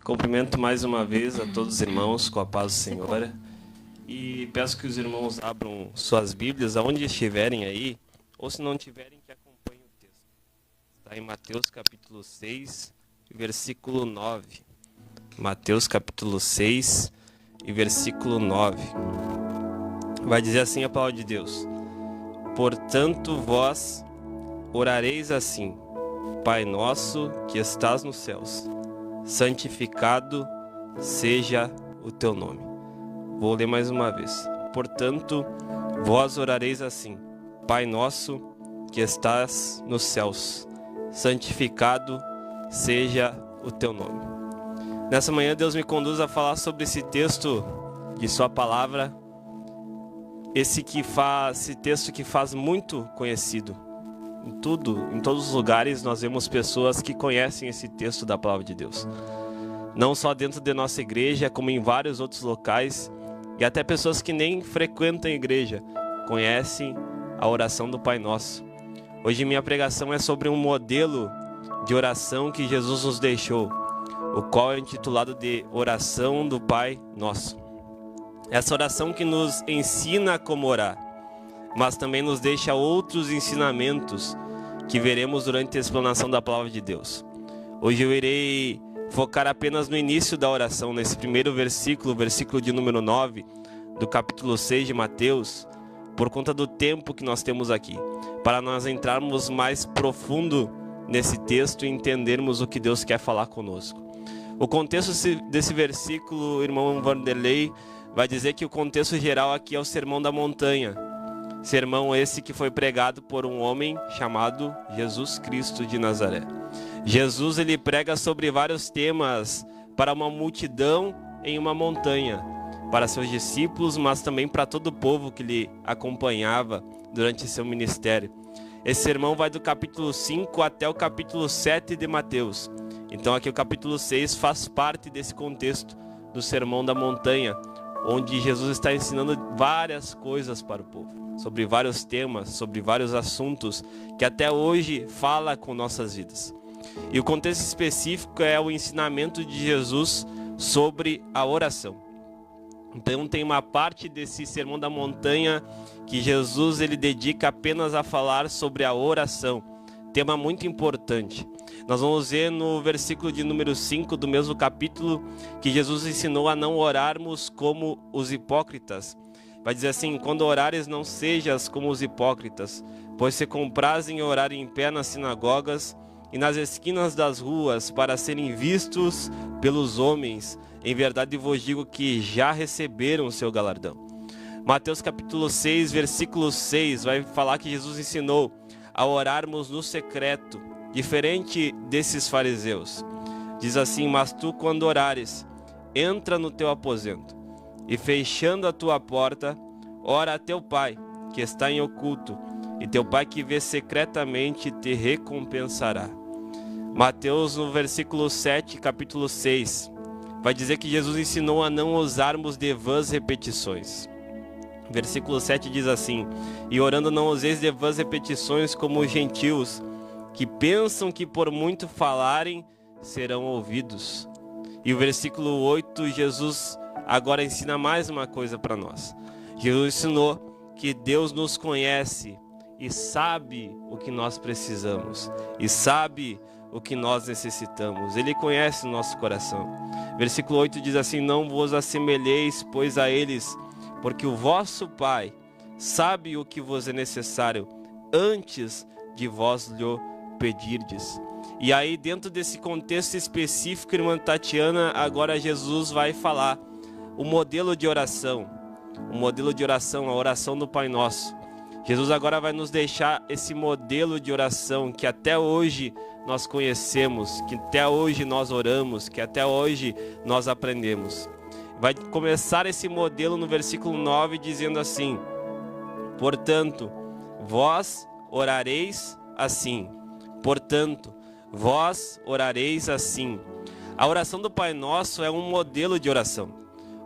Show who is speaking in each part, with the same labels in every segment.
Speaker 1: Cumprimento mais uma vez a todos os irmãos com a paz do Senhor e peço que os irmãos abram suas Bíblias aonde estiverem aí, ou se não tiverem, que acompanhem o texto. Está em Mateus capítulo 6, versículo 9. Mateus capítulo 6 e versículo 9. Vai dizer assim a palavra de Deus: portanto vós orareis assim: Pai nosso que estás nos céus, santificado seja o teu nome. Vou ler mais uma vez. Portanto, vós orareis assim: Pai nosso que estás nos céus, santificado seja o teu nome. Nessa manhã Deus me conduz a falar sobre esse texto de sua palavra, esse texto que faz muito conhecido. Em todos os lugares nós vemos pessoas que conhecem esse texto da palavra de Deus. Não só dentro de nossa igreja, como em vários outros locais, e até pessoas que nem frequentam a igreja conhecem a oração do Pai Nosso. Hoje minha pregação é sobre um modelo de oração que Jesus nos deixou, o qual é intitulado de Oração do Pai Nosso. Essa oração que nos ensina como orar, mas também nos deixa outros ensinamentos que veremos durante a explanação da palavra de Deus. Hoje eu irei focar apenas no início da oração, nesse primeiro versículo, versículo de número 9, do capítulo 6 de Mateus, por conta do tempo que nós temos aqui, para nós entrarmos mais profundo nesse texto e entendermos o que Deus quer falar conosco. O contexto desse versículo, irmão Vanderlei, vai dizer que o contexto geral aqui é o Sermão da Montanha. Sermão esse que foi pregado por um homem chamado Jesus Cristo de Nazaré. Jesus, ele prega sobre vários temas para uma multidão em uma montanha, para seus discípulos, mas também para todo o povo que lhe acompanhava durante seu ministério. Esse sermão vai do capítulo 5 até o capítulo 7 de Mateus. Então aqui o capítulo 6 faz parte desse contexto do Sermão da Montanha, onde Jesus está ensinando várias coisas para o povo, sobre vários temas, sobre vários assuntos que até hoje fala com nossas vidas. E o contexto específico é o ensinamento de Jesus sobre a oração. Então tem uma parte desse Sermão da Montanha que Jesus ele dedica apenas a falar sobre a oração, tema muito importante. Nós vamos ver no versículo de número 5 do mesmo capítulo que Jesus ensinou a não orarmos como os hipócritas. Vai dizer assim: quando orares, não sejas como os hipócritas, pois se comprazem orar em pé nas sinagogas e nas esquinas das ruas para serem vistos pelos homens. Em verdade vos digo que já receberam o seu galardão. Mateus capítulo 6, versículo 6, vai falar que Jesus ensinou a orarmos no secreto, diferente desses fariseus. Diz assim: mas tu, quando orares, entra no teu aposento, e fechando a tua porta, ora a teu pai, que está em oculto, e teu pai que vê secretamente te recompensará. Mateus, no versículo 7, capítulo 6, vai dizer que Jesus ensinou a não usarmos de vãs repetições. Versículo 7 diz assim: e orando não useis de vãs repetições como os gentios, que pensam que por muito falarem serão ouvidos. E o versículo 8, Jesus agora ensina mais uma coisa para nós. Jesus ensinou que Deus nos conhece e sabe o que nós precisamos, e sabe o que nós necessitamos. Ele conhece o nosso coração. Versículo 8 diz assim: não vos assemelheis, pois, a eles, porque o vosso Pai sabe o que vos é necessário antes de vós lhe pedirdes. E aí, dentro desse contexto específico, irmã Tatiana, agora Jesus vai falar o modelo de oração. O modelo de oração, a oração do Pai Nosso. Jesus agora vai nos deixar esse modelo de oração que até hoje nós conhecemos, que até hoje nós oramos, que até hoje nós aprendemos. Vai começar esse modelo no versículo 9 dizendo assim: portanto, vós orareis assim. Portanto, vós orareis assim. A oração do Pai Nosso é um modelo de oração.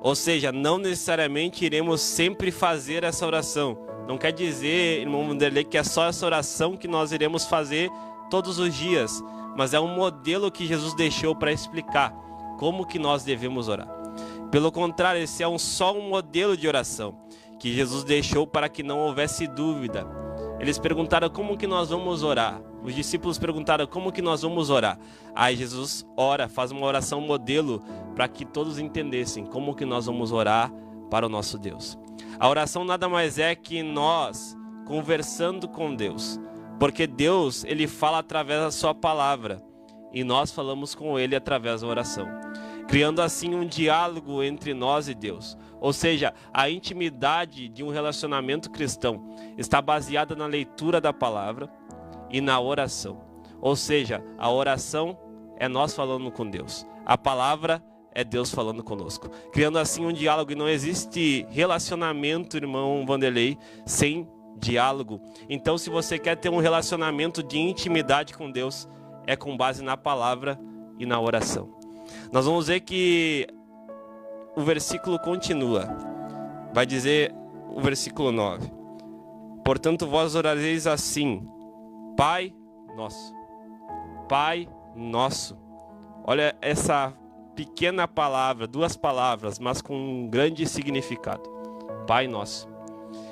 Speaker 1: Ou seja, não necessariamente iremos sempre fazer essa oração. Não quer dizer, irmão Vanderlei, que é só essa oração que nós iremos fazer todos os dias. Mas é um modelo que Jesus deixou para explicar como que nós devemos orar. Pelo contrário, esse é só um modelo de oração que Jesus deixou para que não houvesse dúvida. Eles perguntaram como que nós vamos orar. Os discípulos perguntaram como que nós vamos orar. Aí Jesus ora, faz uma oração modelo para que todos entendessem como que nós vamos orar para o nosso Deus. A oração nada mais é que nós conversando com Deus, porque Deus, ele fala através da sua palavra e nós falamos com ele através da oração, criando assim um diálogo entre nós e Deus. Ou seja, a intimidade de um relacionamento cristão está baseada na leitura da palavra e na oração. Ou seja, a oração é nós falando com Deus, a palavra é Deus falando conosco, criando assim um diálogo. E não existe relacionamento, irmão Vanderlei, sem diálogo. Então, se você quer ter um relacionamento de intimidade com Deus, é com base na palavra e na oração. Nós vamos ver que o versículo continua. Vai dizer o versículo 9: portanto, vós orareis assim: Pai nosso. Pai nosso. Olha essa pequena palavra, duas palavras, mas com um grande significado. Pai nosso.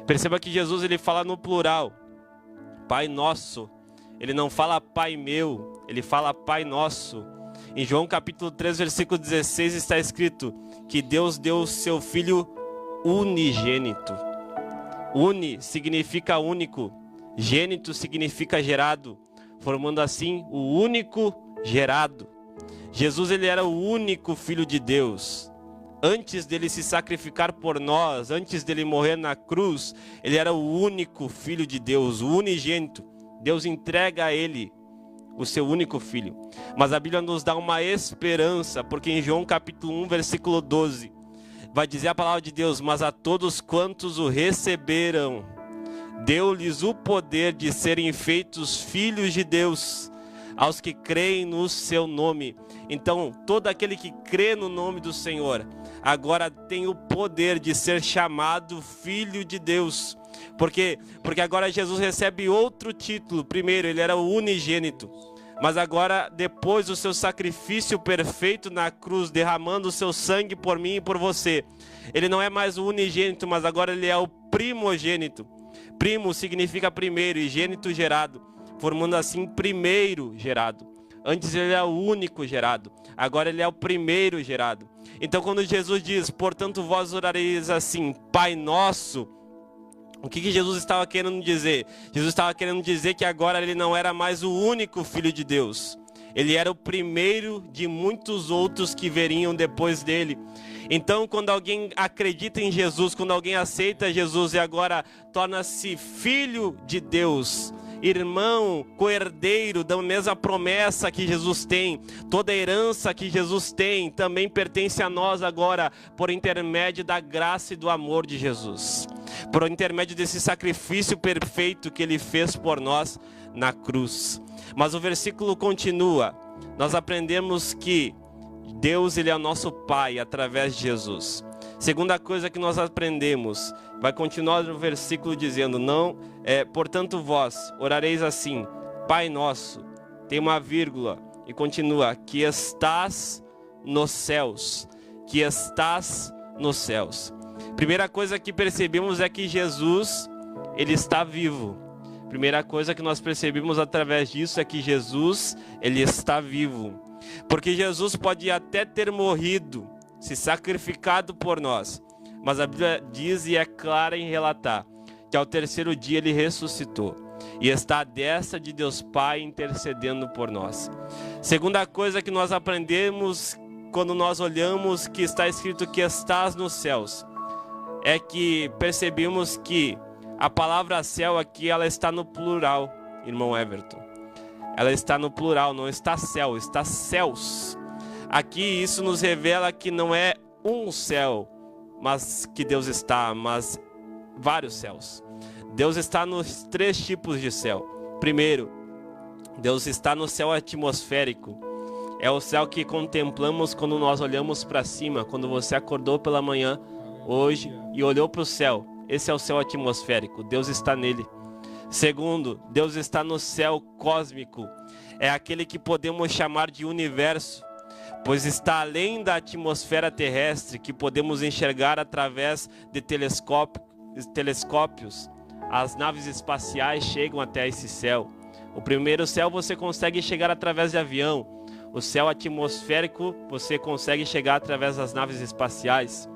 Speaker 1: Perceba que Jesus, ele fala no plural. Pai nosso. Ele não fala Pai meu, ele fala Pai nosso. Em João capítulo 3, versículo 16 está escrito que Deus deu o seu Filho unigênito. Uni significa único, gênito significa gerado, formando assim o único gerado. Jesus, ele era o único Filho de Deus. Antes dele se sacrificar por nós, antes dele morrer na cruz, ele era o único Filho de Deus, o unigênito. Deus entrega a ele o seu único filho. Mas a Bíblia nos dá uma esperança, porque em João capítulo 1, versículo 12, vai dizer a palavra de Deus: mas a todos quantos o receberam, deu-lhes o poder de serem feitos filhos de Deus, aos que creem no seu nome. Então, todo aquele que crê no nome do Senhor, agora tem o poder de ser chamado filho de Deus. Porque agora Jesus recebe outro título. Primeiro, ele era o unigênito, mas agora, depois do seu sacrifício perfeito na cruz, derramando o seu sangue por mim e por você, ele não é mais o unigênito, mas agora ele é o primogênito. Primo significa primeiro e gênito gerado, formando assim primeiro gerado. Antes ele é o único gerado, agora ele é o primeiro gerado. Então, quando Jesus diz: portanto, vós orareis assim, Pai nosso, o que Jesus estava querendo dizer? Jesus estava querendo dizer que agora ele não era mais o único Filho de Deus. Ele era o primeiro de muitos outros que veriam depois dele. Então, quando alguém acredita em Jesus, quando alguém aceita Jesus e agora torna-se filho de Deus, irmão, co-herdeiro da mesma promessa que Jesus tem, toda a herança que Jesus tem também pertence a nós agora, por intermédio da graça e do amor de Jesus, por intermédio desse sacrifício perfeito que ele fez por nós na cruz. Mas o versículo continua. Nós aprendemos que Deus, ele é o nosso Pai através de Jesus. Segunda coisa que nós aprendemos, vai continuar no versículo dizendo: portanto vós orareis assim, Pai nosso, tem uma vírgula e continua, que estás nos céus, que estás nos céus. Primeira coisa que percebemos é que Jesus, ele está vivo. Primeira coisa que nós percebemos através disso é que Jesus, ele está vivo. Porque Jesus pode até ter morrido, se sacrificado por nós, mas a Bíblia diz e é clara em relatar que ao terceiro dia ele ressuscitou e está à destra de Deus Pai intercedendo por nós. Segunda coisa que nós aprendemos quando nós olhamos que está escrito que estás nos céus, é que percebemos que a palavra céu aqui, ela está no plural, irmão Everton. Ela está no plural, não está céu, está céus. Aqui isso nos revela que não é um céu, mas que Deus está, mas vários céus. Deus está nos três tipos de céu. Primeiro, Deus está no céu atmosférico. É o céu que contemplamos quando nós olhamos para cima, quando você acordou pela manhã hoje e olhou para o céu. Esse é o céu atmosférico, Deus está nele. Segundo, Deus está no céu cósmico. É aquele que podemos chamar de universo, pois está além da atmosfera terrestre que podemos enxergar através de telescópios. As naves espaciais chegam até esse céu. O primeiro céu você consegue chegar através de avião. O céu atmosférico você consegue chegar através das naves espaciais.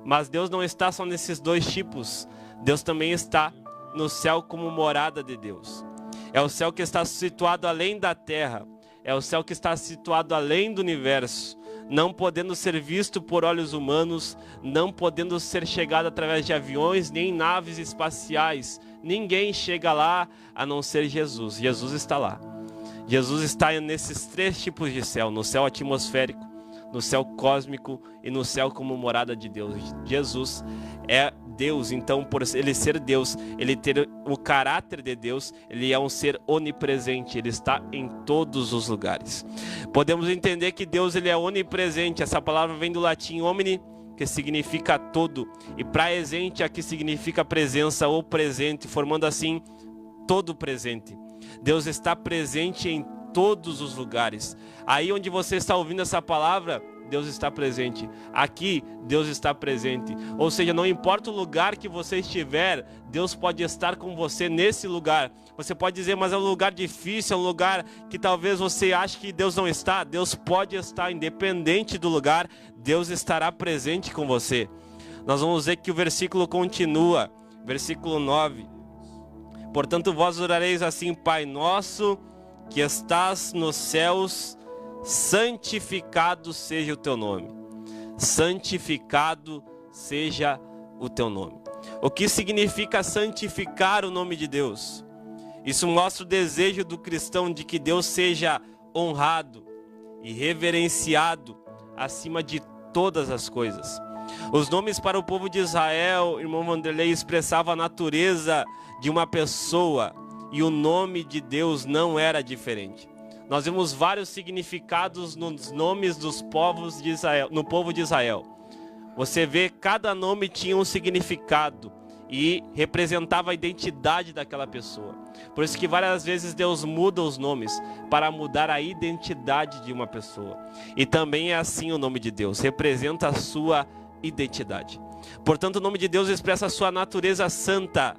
Speaker 1: Mas Deus não está só nesses dois tipos. Deus também está no céu como morada de Deus. É o céu que está situado além da terra. É o céu que está situado além do universo, não podendo ser visto por olhos humanos, não podendo ser chegado através de aviões nem naves espaciais. Ninguém chega lá a não ser Jesus. Jesus está lá. Jesus está nesses três tipos de céu: no céu atmosférico, no céu cósmico e no céu como morada de Deus. Jesus é Deus, então por ele ser Deus, ele ter o caráter de Deus, ele é um ser onipresente, ele está em todos os lugares. Podemos entender que Deus ele é onipresente. Essa palavra vem do latim omni, que significa todo, e praesente aqui significa presença ou presente, formando assim todo presente. Deus está presente em todos os lugares. Aí onde você está ouvindo essa palavra, Deus está presente. Aqui, Deus está presente. Ou seja, não importa o lugar que você estiver, Deus pode estar com você nesse lugar. Você pode dizer, mas é um lugar difícil, é um lugar que talvez você ache que Deus não está. Deus pode estar, independente do lugar, Deus estará presente com você. Nós vamos ver que o versículo continua, versículo 9. Portanto, vós orareis assim: Pai nosso que estás nos céus, santificado seja o teu nome. Santificado seja o teu nome. O que significa santificar o nome de Deus? Isso mostra o desejo do cristão de que Deus seja honrado e reverenciado acima de todas as coisas. Os nomes para o povo de Israel, irmão Vanderlei, expressava a natureza de uma pessoa, e o nome de Deus não era diferente. Nós vemos vários significados nos nomes dos povos de Israel, no povo de Israel. Você vê, cada nome tinha um significado e representava a identidade daquela pessoa. Por isso que várias vezes Deus muda os nomes para mudar a identidade de uma pessoa. E também é assim o nome de Deus, representa a sua identidade. Portanto, o nome de Deus expressa a sua natureza santa.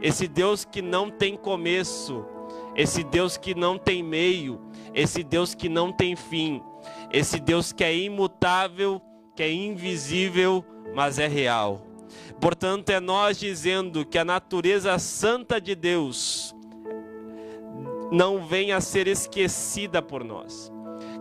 Speaker 1: Esse Deus que não tem começo, esse Deus que não tem meio, esse Deus que não tem fim, esse Deus que é imutável, que é invisível, mas é real. Portanto, é nós dizendo que a natureza santa de Deus não venha a ser esquecida por nós.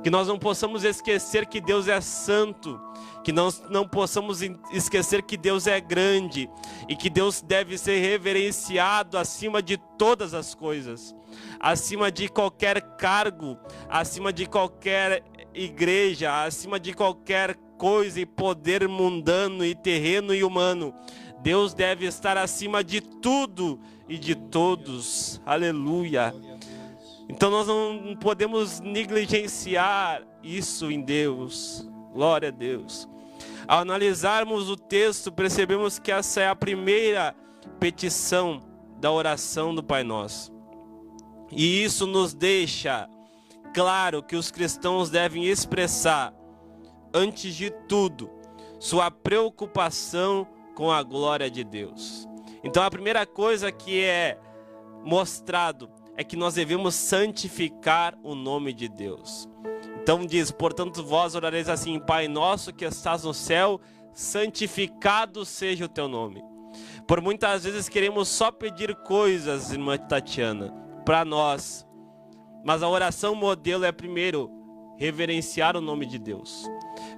Speaker 1: Que nós não possamos esquecer que Deus é santo, que nós não possamos esquecer que Deus é grande e que Deus deve ser reverenciado acima de todas as coisas, acima de qualquer cargo, acima de qualquer igreja, acima de qualquer coisa e poder mundano e terreno e humano. Deus deve estar acima de tudo e de todos. Aleluia. Então nós não podemos negligenciar isso em Deus. Glória a Deus. Ao analisarmos o texto, percebemos que essa é a primeira petição da oração do Pai Nosso. E isso nos deixa claro que os cristãos devem expressar, antes de tudo, sua preocupação com a glória de Deus. Então a primeira coisa que é mostrado é que nós devemos santificar o nome de Deus. Então diz, portanto vós orareis assim: Pai nosso que estás no céu, santificado seja o teu nome. Por muitas vezes queremos só pedir coisas, irmã Tatiana, para nós. Mas a oração modelo é primeiro reverenciar o nome de Deus.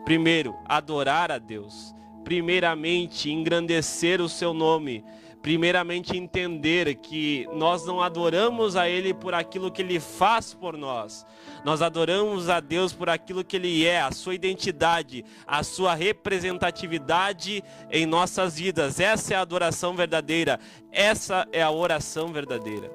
Speaker 1: Primeiro, adorar a Deus. Primeiramente, engrandecer o seu nome. Primeiramente, entender que nós não adoramos a Ele por aquilo que Ele faz por nós. Nós adoramos a Deus por aquilo que Ele é, a sua identidade, a sua representatividade em nossas vidas. Essa é a adoração verdadeira. Essa é a oração verdadeira.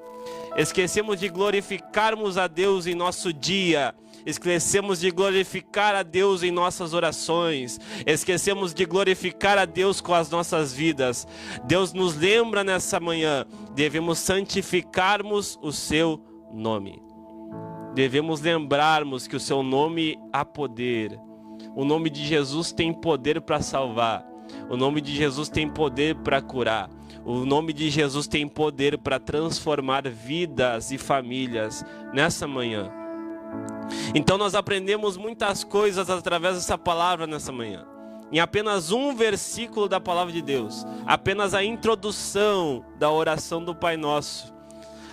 Speaker 1: Esquecemos de glorificarmos a Deus em nosso dia. Esquecemos de glorificar a Deus em nossas orações. Esquecemos de glorificar a Deus com as nossas vidas. Deus nos lembra nessa manhã, devemos santificarmos o seu nome. devemos lembrarmos que o seu nome há poder. O nome de Jesus tem poder para salvar. O nome de Jesus tem poder para curar. O nome de Jesus tem poder para transformar vidas e famílias nessa manhã. Então nós aprendemos muitas coisas através dessa palavra nessa manhã. Em apenas um versículo da palavra de Deus, apenas a introdução da oração do Pai Nosso,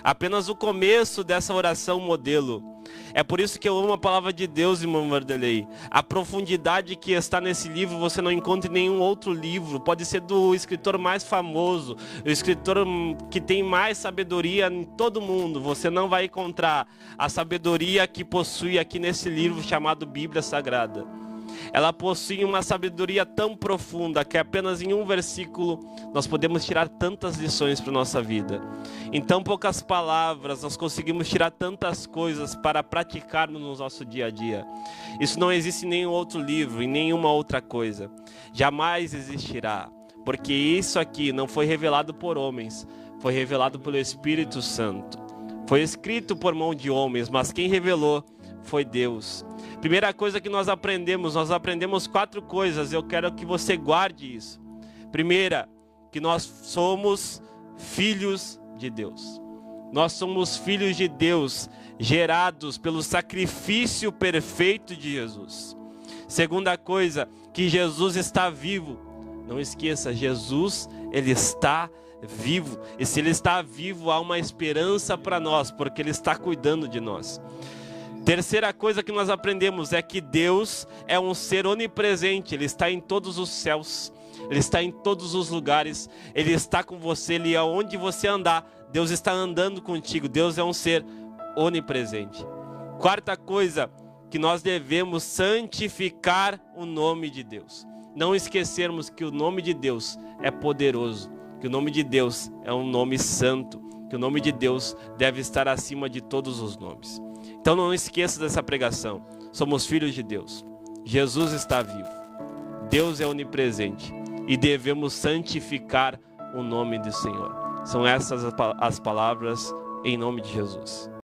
Speaker 1: apenas o começo dessa oração modelo. É por isso que eu amo a palavra de Deus, irmão Vanderlei. A profundidade que está nesse livro você não encontra em nenhum outro livro. Pode ser do escritor mais famoso, o escritor que tem mais sabedoria em todo mundo. Você não vai encontrar a sabedoria que possui aqui nesse livro chamado Bíblia Sagrada. Ela possui uma sabedoria tão profunda que apenas em um versículo nós podemos tirar tantas lições para a nossa vida. Em tão poucas palavras nós conseguimos tirar tantas coisas para praticarmos no nosso dia a dia. Isso não existe em nenhum outro livro, em nenhuma outra coisa. Jamais existirá, porque isso aqui não foi revelado por homens, foi revelado pelo Espírito Santo. Foi escrito por mão de homens, mas quem revelou foi Deus. Primeira coisa que nós aprendemos 4 coisas, eu quero que você guarde isso. Primeira, que nós somos filhos de Deus. Nós somos filhos de Deus, gerados pelo sacrifício perfeito de Jesus. Segunda coisa, que Jesus está vivo. Não esqueça, Jesus, Ele está vivo. E se Ele está vivo, há uma esperança para nós, porque Ele está cuidando de nós. Terceira coisa que nós aprendemos é que Deus é um ser onipresente. Ele está em todos os céus, Ele está em todos os lugares, Ele está com você, Ele aonde você andar, Deus está andando contigo. Deus é um ser onipresente. Quarta coisa, que nós devemos santificar o nome de Deus. Não esquecermos que o nome de Deus é poderoso, que o nome de Deus é um nome santo, que o nome de Deus deve estar acima de todos os nomes. Então não esqueça dessa pregação. Somos filhos de Deus. Jesus está vivo. Deus é onipresente. E devemos santificar o nome do Senhor. São essas as palavras em nome de Jesus.